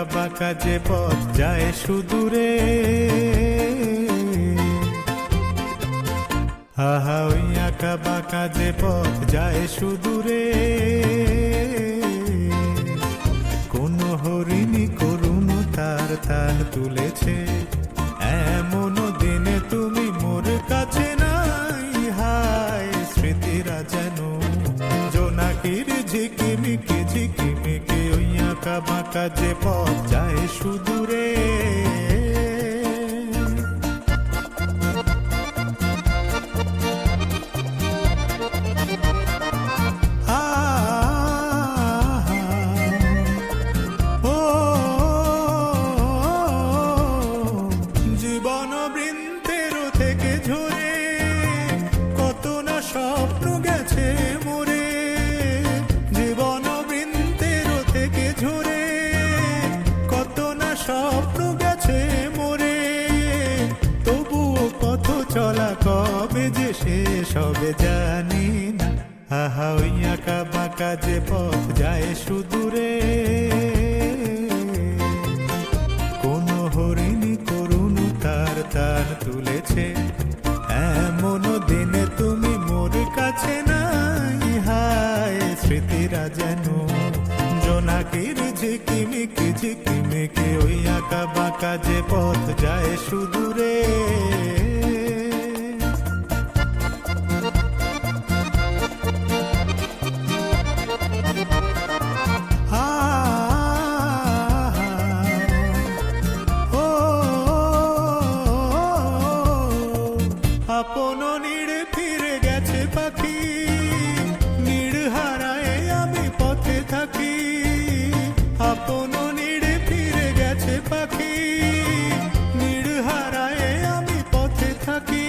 আঁকা বাঁকা যে পথ যায় সুদূরে, আহা ওই আঁকা বাঁকা যে পথ যায় সুদূরে। কোন হরিণী করুণ তার তান তুলেছে, এমন দিনে তুমি মোর কাছে নাই। হায় স্মৃতিরা যেন জোনাকির ঝিকিমিকি ঝিকিমিকি, ওই আঁকা বাঁকা যে পথ যায় সুদূরে। জীবন বৃন্তের থেকে ঝরে কত না স্বপ্ন গেছে মোরে, জীবন বৃন্তের থেকে ঝরে কত না স্বপ্ন গেছে মোরে। তবুও পথ চলা কবে যে শেষ হবে জানি না, আহা ওই আঁকা বাঁকা যে পথ যায় সুদূরে। কোন হরিণী করুণ তার তান তুলেছে, এমন দিনে তুমি মোর কাছে নাই। হায় স্মৃতিরা যেন জোনাকির ঝিকিমিকি ঝিকিমিকি, ওই আঁকা বাঁকা যে পথ যায় সুদূরে। আপন নীড়ে ফিরে গেছে পাখি, নীড় হারায় আমি পথে থাকি। আপন নীড়ে ফিরে গেছে পাখি, নীড় হারায় আমি পথে থাকি।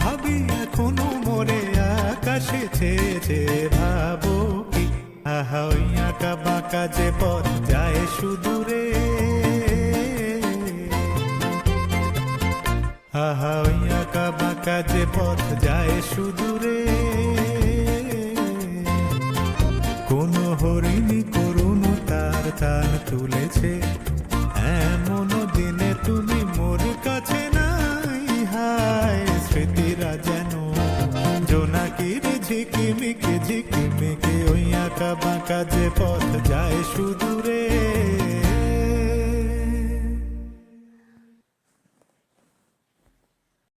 ভাবি এখনো মোরে আকাশে চেয়েছে, ভাবো কি আহা ওই আঁকা বাঁকা যে পথ যায় সুদূরে। আহা ওই আঁকা বাঁকা যে পথ যায় সুদূরে। কোন হরিণী করুণ তার তান তুলেছে, এমন দিনে তুমি মোর কাছে নাই। হায় স্মৃতিরা যেন জোনাকির ঝিকিমিকি ঝিকিমিকি, ওই আঁকা বাঁকা যে পথ যায় সুদূরে।